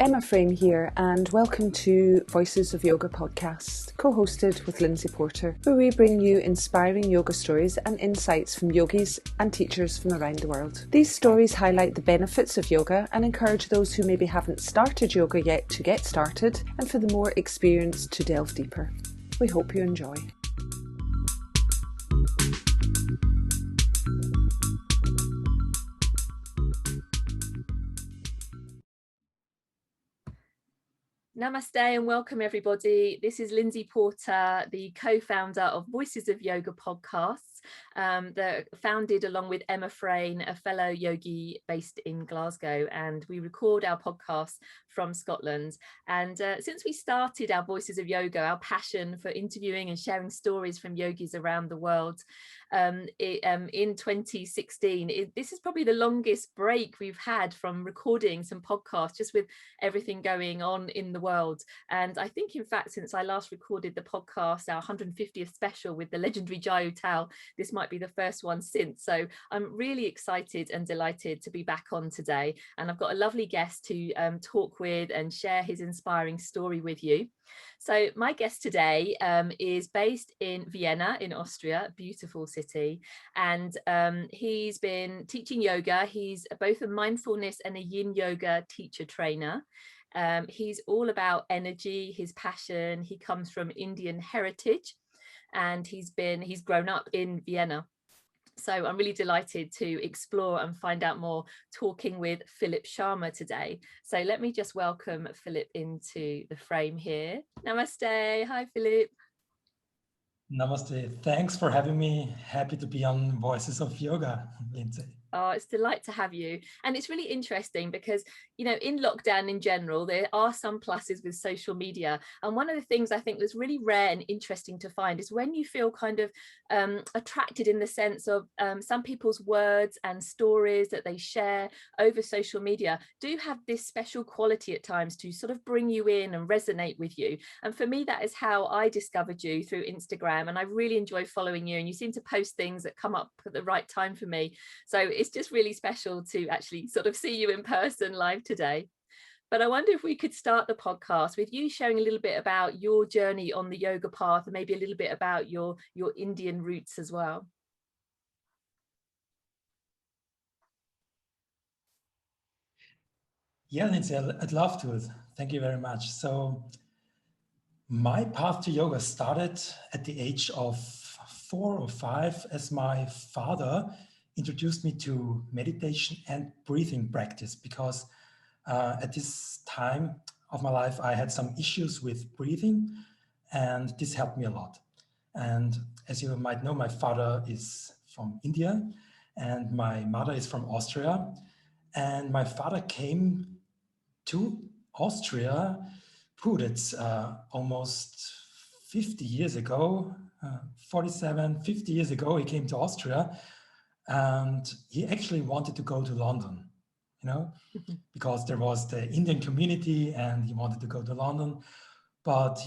Emma Frame here, and welcome to Voices of Yoga podcast, co-hosted with Lindsay Porter, where we bring you inspiring yoga stories and insights from yogis and teachers from around the world. These stories highlight the benefits of yoga and encourage those who maybe haven't started yoga yet to get started, and for the more experienced to delve deeper. We hope you enjoy. Namaste and welcome everybody. This is Lindsay Porter, the co-founder of Voices of Yoga podcasts, that founded along with Emma Frame, a fellow yogi based in Glasgow, and we record our podcasts from Scotland. And since we started our Voices of Yoga, our passion for interviewing and sharing stories from yogis around the world, in 2016, this is probably the longest break we've had from recording some podcasts, just with everything going on in the world. And I think, in fact, since I last recorded the podcast, our 150th special with the legendary YEDTalks, this might be the first one since. So I'm really excited and delighted to be back on today. And I've got a lovely guest to talk with and share his inspiring story with you. So my guest today is based in Vienna in Austria, beautiful city, and he's been teaching yoga. He's both a mindfulness and a yin yoga teacher trainer. He's all about energy, his passion. He comes from Indian heritage, and he's grown up in Vienna. So I'm really delighted to explore and find out more talking with Philipp Sharma today. So let me just welcome Philipp into the frame here. Namaste. Hi, Philipp. Namaste. Thanks for having me. Happy to be on Voices of Yoga, Lindsay. Oh, it's a delight to have you. And it's really interesting because, you know, in lockdown in general, there are some pluses with social media. And one of the things I think that's really rare and interesting to find is when you feel kind of attracted in the sense of some people's words and stories that they share over social media do have this special quality at times to sort of bring you in and resonate with you. And for me, that is how I discovered you, through Instagram. And I really enjoy following you, and you seem to post things that come up at the right time for me. So it's just really special to actually sort of see you in person live today. But I wonder if we could start the podcast with you sharing a little bit about your journey on the yoga path, and maybe a little bit about your Indian roots as well. Yeah, Lindsay, I'd love to. Thank you very much. So my path to yoga started at the age of 4 or 5, as my father introduced me to meditation and breathing practice, because at this time of my life, I had some issues with breathing, and this helped me a lot. And as you might know, my father is from India and my mother is from Austria. And my father came to Austria, that's almost 50 years ago, 50 years ago, he came to Austria. And he actually wanted to go to London, because there was the Indian community and he wanted to go to London. But,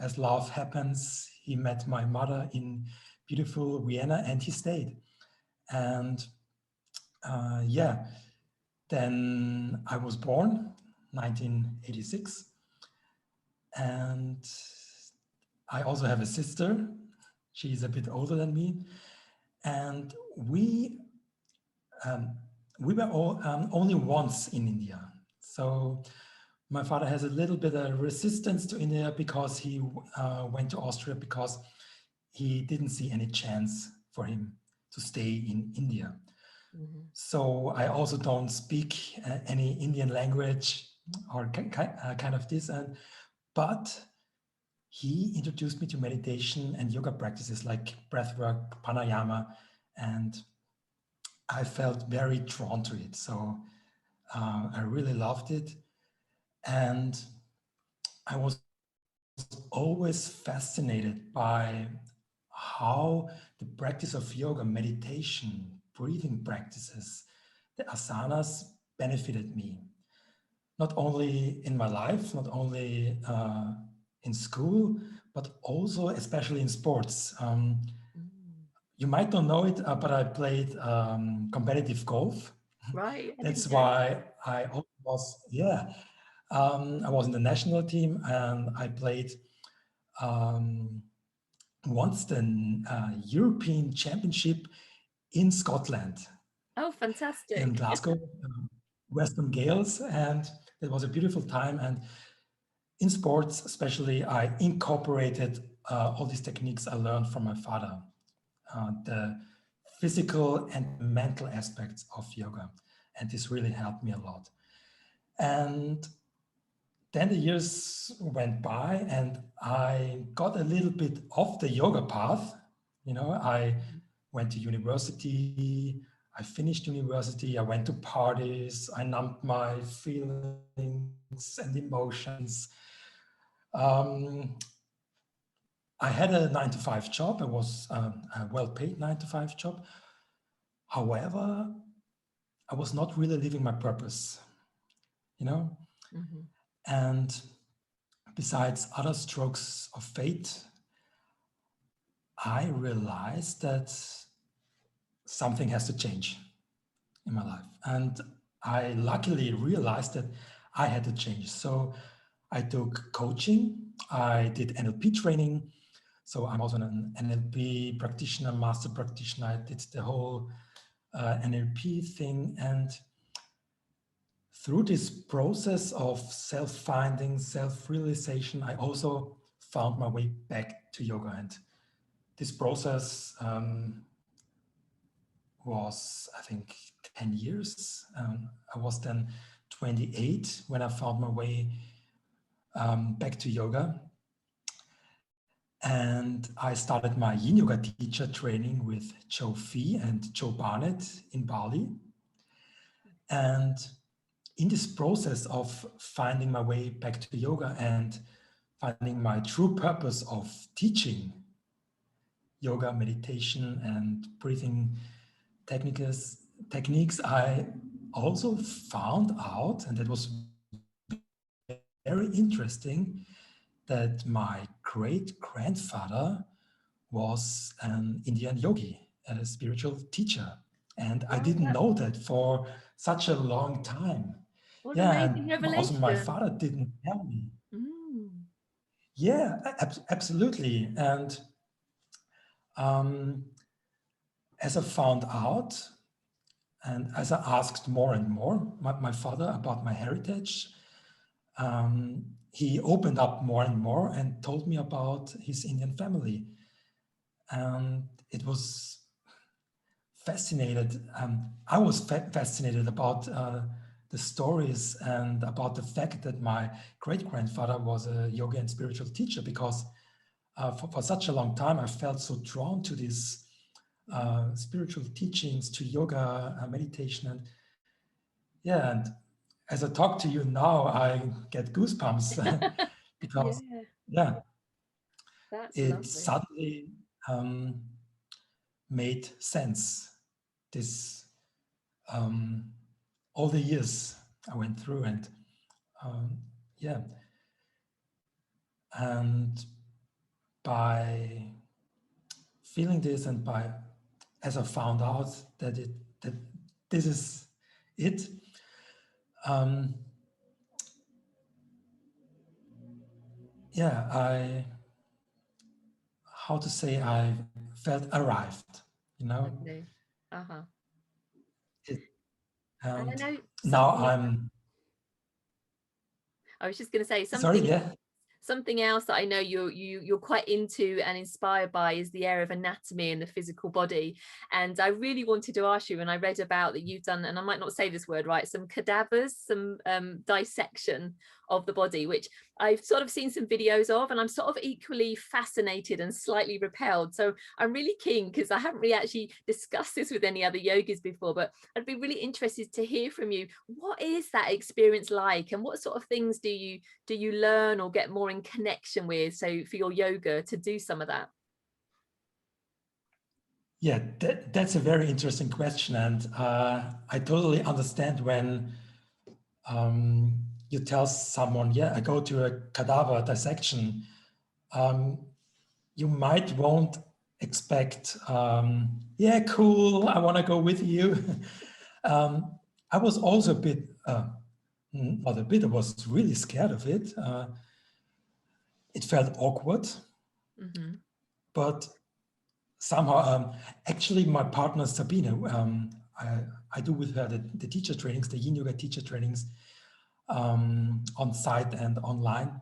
as love happens, he met my mother in beautiful Vienna and he stayed. And then I was born 1986. And I also have a sister. She's a bit older than me. And we were all, only once in India. So my father has a little bit of resistance to India because he went to Austria because he didn't see any chance for him to stay in India. Mm-hmm. So I also don't speak any Indian language or kind of this. But he introduced me to meditation and yoga practices like breathwork, pranayama, and I felt very drawn to it. So I really loved it. And I was always fascinated by how the practice of yoga, meditation, breathing practices, the asanas benefited me. Not only in my life, not only in school, but also especially in sports. You might not know it, but I played competitive golf. Right. That's why I was I was in the national team, and I played once the European Championship in Scotland, Oh, fantastic. in Glasgow, Western Gales, and it was a beautiful time. And in sports, especially, I incorporated all these techniques I learned from my father, the physical and mental aspects of yoga, and this really helped me a lot. And then the years went by, and I got a little bit off the yoga path. I went to university, I finished university, I went to parties, I numbed my feelings and emotions. I had a 9-to-5 job. It was a well-paid 9-to-5 job. However, I was not really living my purpose, Mm-hmm. And besides other strokes of fate, I realized that something has to change in my life. And I luckily realized that I had to change. So I took coaching, I did NLP training. So I'm also an NLP practitioner, master practitioner. I did the whole NLP thing. And through this process of self-finding, self-realization, I also found my way back to yoga. And this process was, I think, 10 years. I was then 28 when I found my way back to yoga. And I started my yin yoga teacher training with Joe Fee and Joe Barnett in Bali. And in this process of finding my way back to yoga and finding my true purpose of teaching yoga, meditation, and breathing techniques, I also found out, and that was very interesting, that my great-grandfather was an Indian yogi, a spiritual teacher. And I didn't know that for such a long time. What an Yeah, amazing and also my revelation. father didn't tell me. Mm. Yeah, absolutely. And as I found out, and as I asked more and more my father about my heritage, he opened up more and more and told me about his Indian family. And it was fascinated. I was fascinated about the stories and about the fact that my great-grandfather was a yoga and spiritual teacher, because for such a long time I felt so drawn to these spiritual teachings, to yoga, meditation, and yeah. And as I talk to you now, I get goosebumps because Yeah, that's it lovely. suddenly made sense. This all the years I went through, and yeah, and by feeling this, and by as I found out that this is it, yeah, how to say, I felt arrived, Lovely. Uh-huh. it, And I and know now something, I was just going to say sorry, yeah. something else that I know you're quite into and inspired by is the area of anatomy and the physical body. And I really wanted to ask you, and I read about that you've done, and I might not say this word right, some cadavers, some dissection of the body, which I've sort of seen some videos of, and I'm sort of equally fascinated and slightly repelled. So I'm really keen, because I haven't really actually discussed this with any other yogis before, but I'd be really interested to hear from you. What is that experience like, and what sort of things do you learn or get more in connection with, so for your yoga to do some of that? Yeah, that's a very interesting question, and I totally understand when you tell someone, yeah, I go to a cadaver dissection. You won't expect, yeah, cool, I want to go with you. I was also a bit not a bit. I was really scared of it. It felt awkward, but somehow, actually, my partner Sabine, I do with her the teacher trainings, the Yin Yoga teacher trainings, on site and online.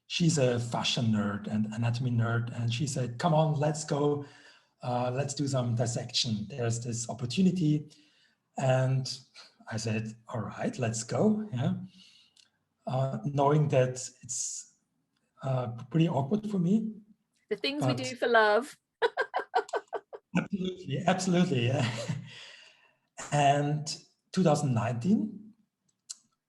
She's a fashion nerd and anatomy nerd, and she said, "Come on, let's go. Let's do some dissection. There's this opportunity." And I said, "All right, let's go." Yeah, knowing that it's pretty awkward for me. The things we do for love. Absolutely, absolutely. Yeah. And 2019,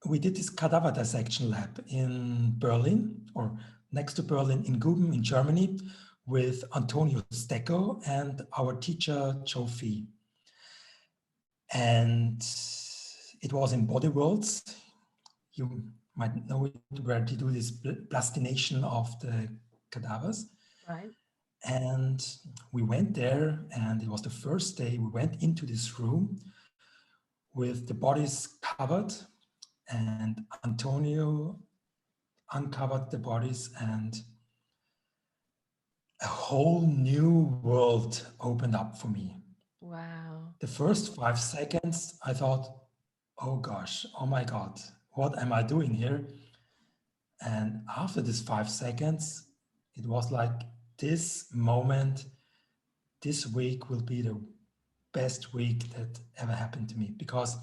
we did this cadaver dissection lab in Berlin, or next to Berlin in Guben in Germany, with Antonio Stecco and our teacher Joe Fee. And it was in Body Worlds. You might know it, where they do this plastination of the cadavers. Right. And we went there, and it was the first day we went into this room with the bodies covered, and Antonio uncovered the bodies, and a whole new world opened up for me. Wow. The first 5 seconds, I thought, oh gosh, oh my God, what am I doing here? And after this 5 seconds, it was like, this moment, this week will be the best week that ever happened to me. Because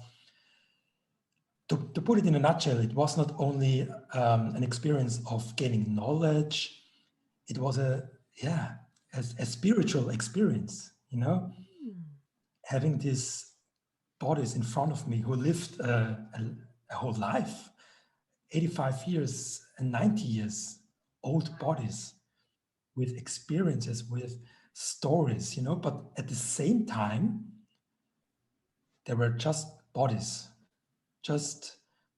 to put it in a nutshell, it was not only an experience of gaining knowledge, it was a spiritual experience, you know, having these bodies in front of me who lived a whole life, 85 years and 90 years, old bodies with experiences, with stories, you know, but at the same time, they were just bodies, just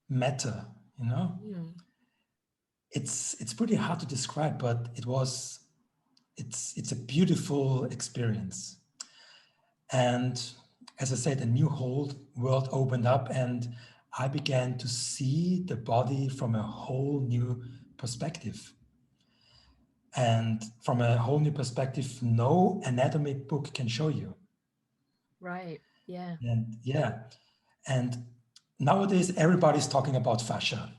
matter, you know. It's pretty hard to describe, but it's a beautiful experience. And as I said, a new whole world opened up, and I began to see the body from a whole new perspective. And from a whole new perspective, no anatomy book can show you. Right. Yeah. And nowadays everybody's talking about fascia.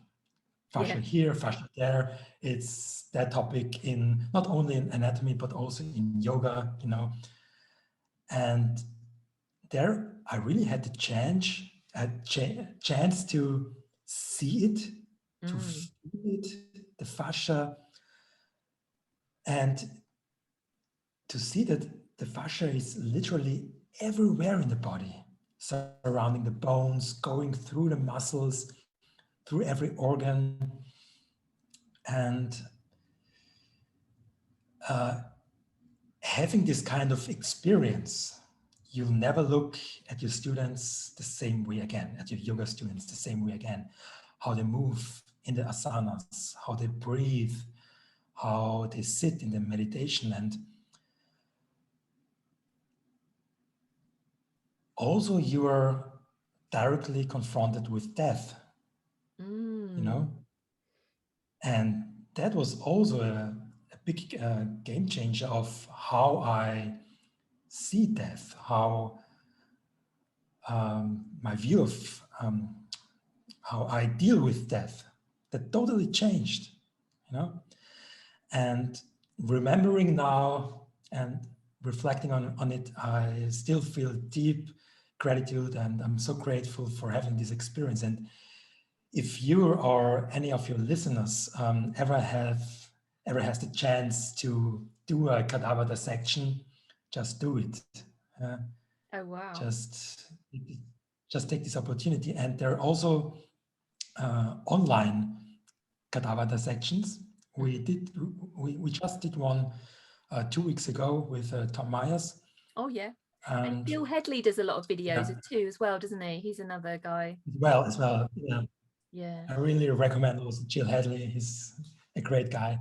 Fascia here, fascia there. It's that topic in not only in anatomy, but also in yoga, you know. And there I really had the chance to see it, to feel it, the fascia, and to see that the fascia is literally everywhere in the body, surrounding the bones, going through the muscles, through every organ. And having this kind of experience, you'll never look at your students the same way again, at your yoga students the same way again. How they move in the asanas, how they breathe, how they sit in the meditation. And also you are directly confronted with death, you know? And that was also a big game changer of how I see death, how my view of how I deal with death, that totally changed, you know? And remembering now and reflecting on it, I still feel deep gratitude, and I'm so grateful for having this experience. And if you or any of your listeners ever has the chance to do a cadaver dissection, just do it. Oh wow! Just take this opportunity. And there are also online cadaver dissections. We just did one 2 weeks ago with Tom Myers. Oh yeah. And Bill Headley does a lot of videos too as well, doesn't he? He's another guy. As well. Yeah. I really recommend also Jill Headley. He's a great guy.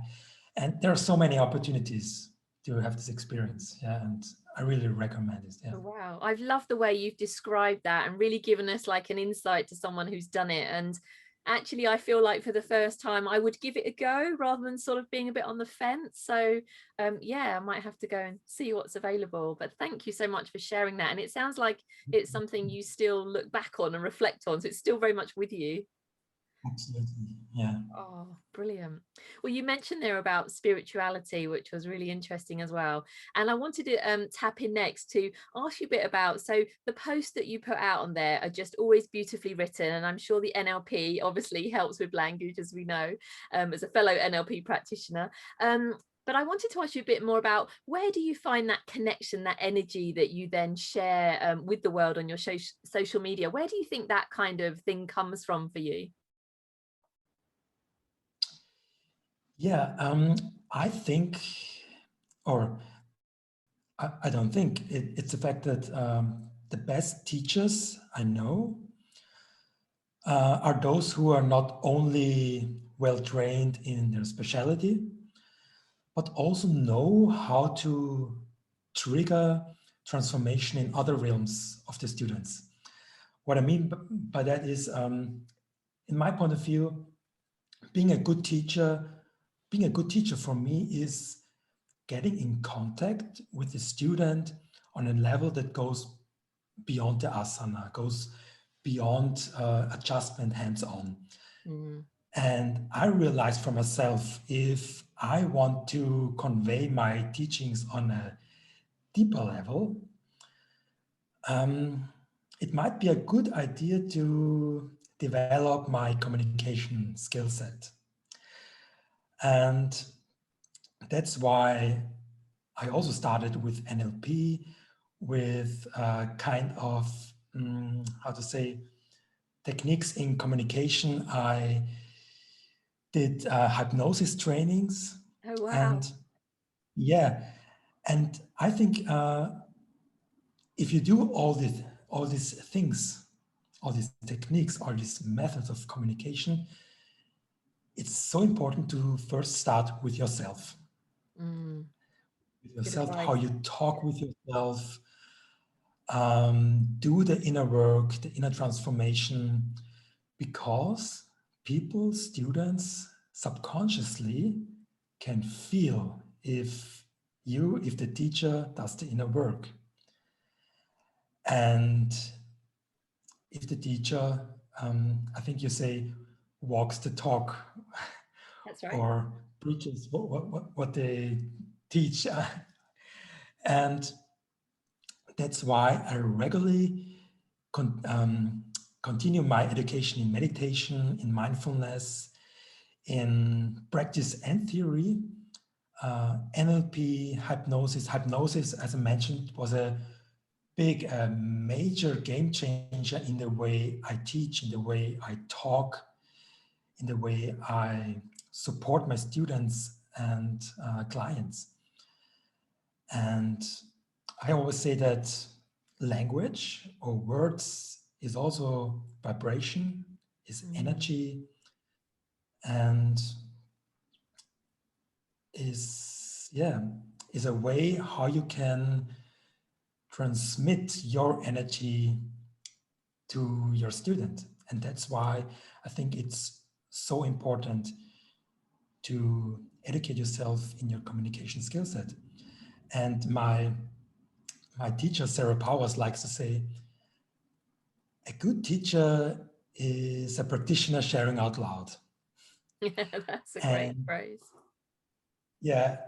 And there are so many opportunities to have this experience. Yeah. And I really recommend it. Yeah. Oh, wow, I've loved the way you've described that and really given us like an insight to someone who's done it. And actually, I feel like for the first time, I would give it a go rather than sort of being a bit on the fence. So yeah, I might have to go and see what's available. But thank you so much for sharing that. And it sounds like it's something you still look back on and reflect on. So it's still very much with you. Absolutely. Yeah. Oh, brilliant. Well, you mentioned there about spirituality, which was really interesting as well. And I wanted to tap in next to ask you a bit about, so the posts that you put out on there are just always beautifully written. And I'm sure the NLP obviously helps with language, as we know, as a fellow NLP practitioner. But I wanted to ask you a bit more about, where do you find that connection, that energy that you then share with the world on your social media? Where do you think that kind of thing comes from for you? Yeah, I think, or I don't think, it's the fact that the best teachers I know are those who are not only well trained in their specialty, but also know how to trigger transformation in other realms of the students. What I mean by that is, in my point of view, being a good teacher for me is getting in contact with the student on a level that goes beyond the asana, goes beyond adjustment hands-on. Mm. And I realized for myself, if I want to convey my teachings on a deeper level, it might be a good idea to develop my communication skill set. And that's why I also started with NLP, with kind of, how to say, techniques in communication. I did hypnosis trainings. Oh, wow. And yeah, and I think if you do all these things, all these techniques, all these methods of communication, it's so important to first start with yourself. Mm. With yourself, advice. how you talk with yourself, do the inner work, the inner transformation, because people, students, subconsciously can feel if the teacher does the inner work. And if the teacher, I think you say, walks the talk. That's right. Or preaches what they teach. And that's why I regularly continue my education in meditation, in mindfulness, in practice and theory. NLP, hypnosis. Hypnosis, as I mentioned, was a big, major game changer in the way I teach, in the way I talk, in the way I support my students and clients. And I always say that language or words is also vibration, is energy, and is a way how you can transmit your energy to your student. And that's why I think it's so important to educate yourself in your communication skill set. And my teacher, Sarah Powers, likes to say, a good teacher is a practitioner sharing out loud. Yeah, that's a great phrase. Yeah,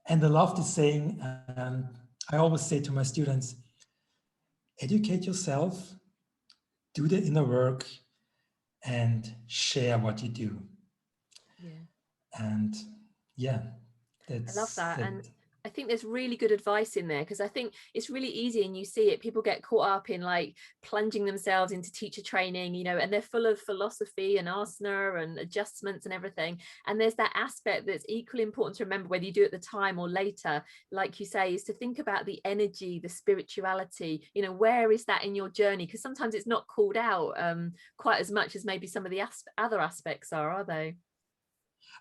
and I love this saying, and I always say to my students, educate yourself, do the inner work, and share what you do. Yeah. And yeah, I love that. And I think there's really good advice in there, because I think it's really easy, and you see it, people get caught up in like plunging themselves into teacher training, you know, and they're full of philosophy and asana and adjustments and everything. And there's that aspect that's equally important to remember, whether you do it at the time or later, like you say, is to think about the energy, the spirituality, you know, where is that in your journey? Because sometimes it's not called out quite as much as maybe some of the other aspects are they?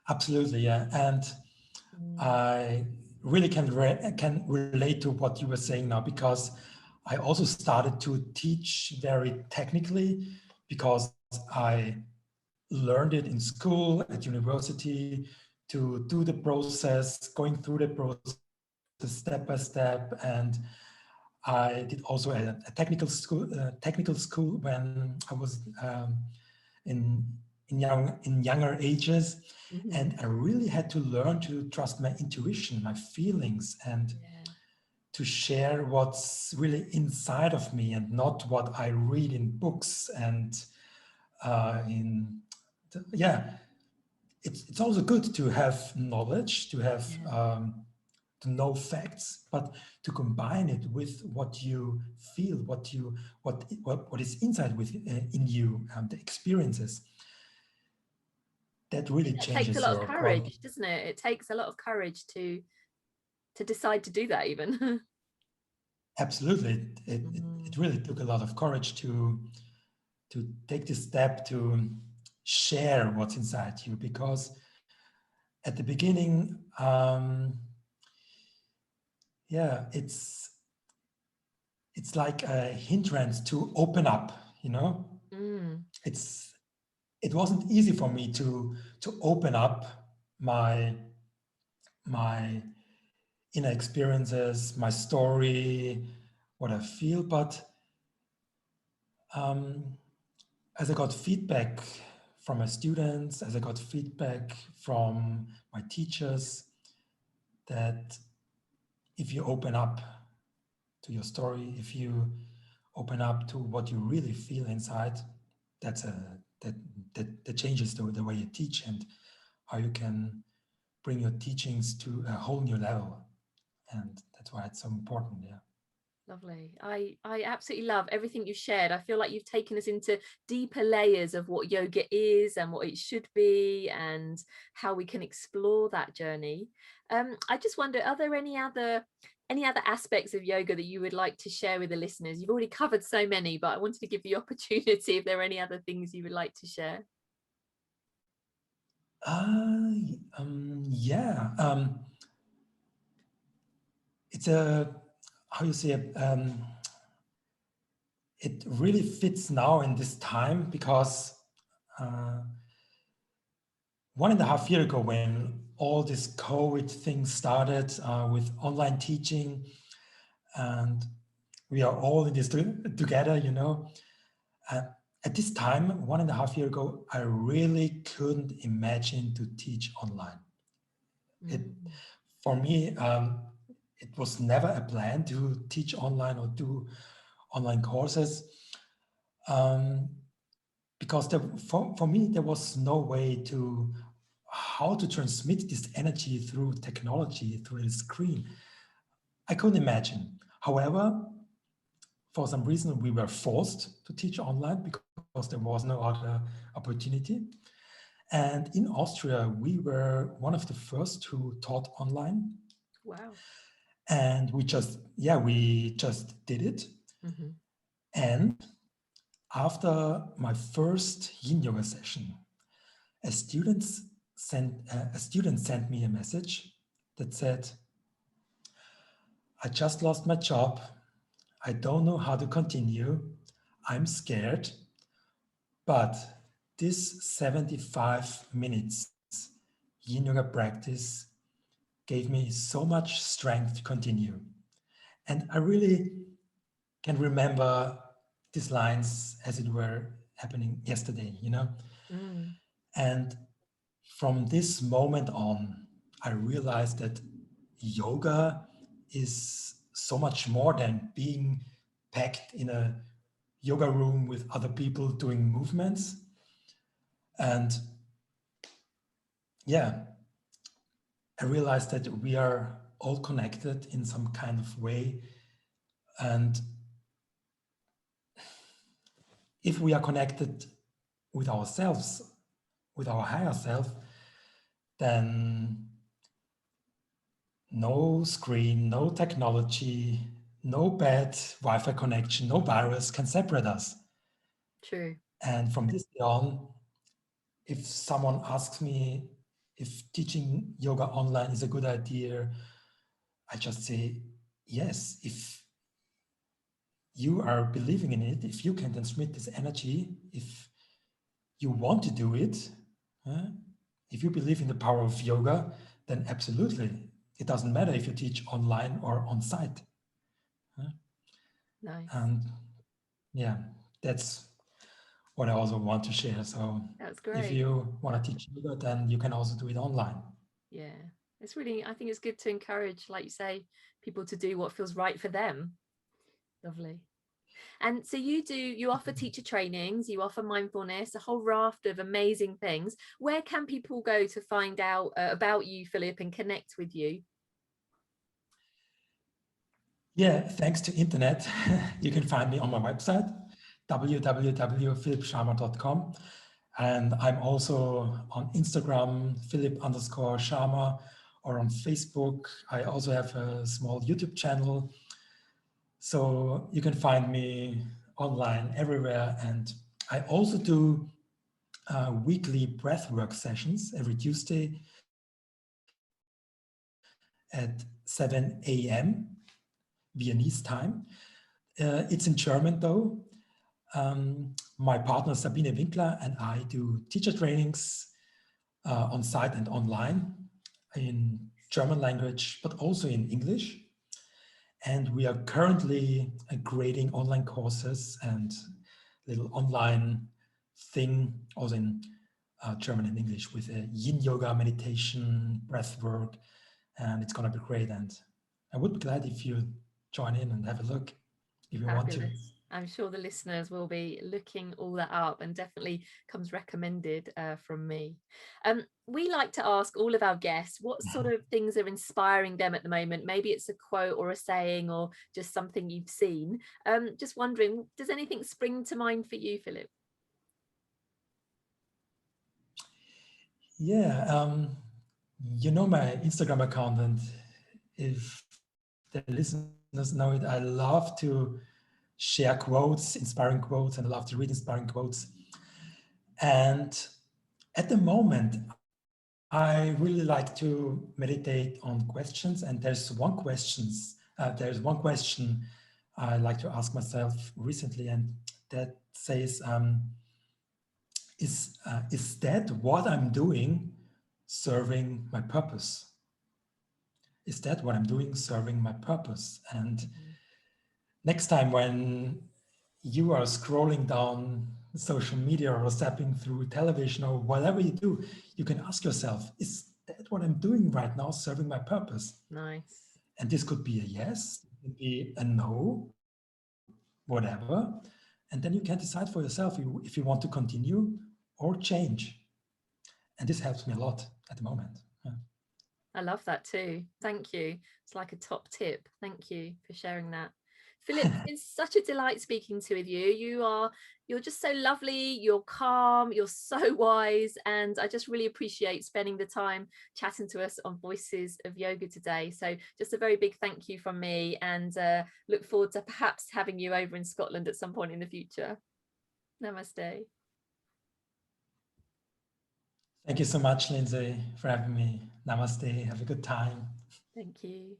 Absolutely, yeah. And really can relate to what you were saying now, because I also started to teach very technically, because I learned it in school, at university, to do the process, going through the process step by step. And I did also a technical school when I was in younger ages. Mm-hmm. And I really had to learn to trust my intuition, my feelings, and to share what's really inside of me, and not what I read in books. And it's also good to have knowledge, to have to know facts, but to combine it with what you feel, what is inside in you, the experiences. That really It takes a changes lot of your quality. courage, doesn't it? It takes a lot of courage to decide to do that, even. Absolutely, it really took a lot of courage to take this step to share what's inside you, because at the beginning, it's like a hindrance to open up. It wasn't easy for me to open up my inner experiences, my story, what I feel. But as I got feedback from my students, as I got feedback from my teachers, that if you open up to your story, if you open up to what you really feel inside, that changes the way you teach, and how you can bring your teachings to a whole new level. And that's why it's so important. Yeah. Lovely. I absolutely love everything you've shared. I feel like you've taken us into deeper layers of what yoga is and what it should be, and how we can explore that journey. I just wonder, are there any other aspects of yoga that you would like to share with the listeners? You've already covered so many, but I wanted to give you the opportunity if there are any other things you would like to share. It's a, how you say, it really fits now in this time, because 1.5 years ago, when all this COVID thing started with online teaching, and we are all in this together, at this time, 1.5 years ago, I really couldn't imagine to teach online. For me, it was never a plan to teach online or do online courses, because for me, there was no way to how to transmit this energy through technology, through the screen. I couldn't imagine. However, for some reason, we were forced to teach online because there was no other opportunity. And in Austria, we were one of the first who taught online. Wow. And we just did it. Mm-hmm. And after my first yin yoga session, a student sent me a message that said, "I just lost my job. I don't know how to continue. I'm scared. But this 75 minutes yin yoga practice gave me so much strength to continue." And I really can remember these lines as it were happening yesterday, And from this moment on, I realized that yoga is so much more than being packed in a yoga room with other people doing movements. And I realized that we are all connected in some kind of way. And if we are connected with ourselves, with our higher self, then no screen, no technology, no bad Wi-Fi connection, no virus can separate us. True. And from this day on, if someone asks me if teaching yoga online is a good idea, I just say, yes, if you are believing in it, if you can transmit this energy, if you want to do it, if you believe in the power of yoga, then absolutely. It doesn't matter if you teach online or on site. Nice. And yeah, that's what I also want to share. So that's great. If you want to teach yoga, then you can also do it online. Yeah, it's really, I think it's good to encourage, like you say, people to do what feels right for them. Lovely. And so you offer teacher trainings, you offer mindfulness, a whole raft of amazing things. Where can people go to find out about you, Philipp, and connect with you? Yeah, thanks to internet, you can find me on my website, www.philippsharma.com. And I'm also on Instagram, Philipp_Sharma, or on Facebook. I also have a small YouTube channel. So you can find me online everywhere. And I also do weekly breathwork sessions every Tuesday at 7 a.m. Viennese time. It's in German though. My partner Sabine Winkler and I do teacher trainings on site and online in German language, but also in English. And we are currently grading online courses and little online thing, also in German and English, with a yin yoga, meditation, breath work, and it's going to be great. And I would be glad if you join in and have a look if you want to. I'm sure the listeners will be looking all that up, and definitely comes recommended from me. We like to ask all of our guests what sort of things are inspiring them at the moment. Maybe it's a quote or a saying or just something you've seen. Just wondering, does anything spring to mind for you, Philipp? Yeah, you know my Instagram account, and if the listeners know it, I love to share quotes, inspiring quotes, and I love to read inspiring quotes. And at the moment, I really like to meditate on questions. And there's one question I like to ask myself recently, and that says, is that what I'm doing serving my purpose? Is that what I'm doing serving my purpose? And next time when you are scrolling down social media or zapping through television or whatever you do, you can ask yourself, is that what I'm doing right now serving my purpose? Nice. And this could be a yes, it could be a no, whatever. And then you can decide for yourself if you want to continue or change. And this helps me a lot at the moment. Yeah. I love that too. Thank you. It's like a top tip. Thank you for sharing that. Philipp, it's such a delight speaking with you. You're just so lovely, you're calm, you're so wise, and I just really appreciate spending the time chatting to us on Voices of Yoga today. So just a very big thank you from me, and look forward to perhaps having you over in Scotland at some point in the future. Namaste. Thank you so much, Lindsay, for having me. Namaste. Have a good time. Thank you.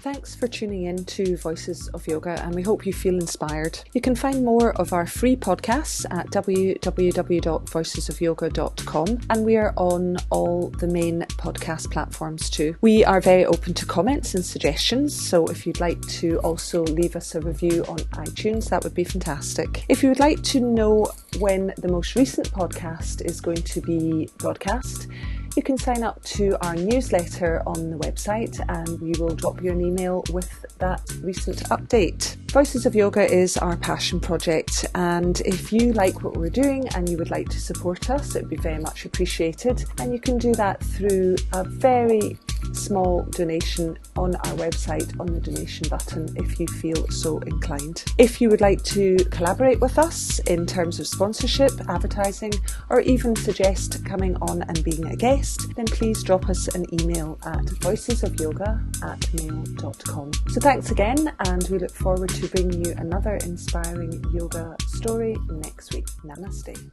Thanks for tuning in to Voices of Yoga, and we hope you feel inspired. You can find more of our free podcasts at www.voicesofyoga.com, and we are on all the main podcast platforms too. We are very open to comments and suggestions, so if you'd like to also leave us a review on iTunes, that would be fantastic. If you would like to know when the most recent podcast is going to be broadcast, you can sign up to our newsletter on the website, and we will drop you an email with that recent update. Voices of Yoga is our passion project, and if you like what we're doing and you would like to support us, it would be very much appreciated. And you can do that through a very small donation on our website on the donation button if you feel so inclined. If you would like to collaborate with us in terms of sponsorship, advertising, or even suggest coming on and being a guest, then please drop us an email at voicesofyoga@mail.com. So thanks again, and we look forward to bringing you another inspiring yoga story next week. Namaste.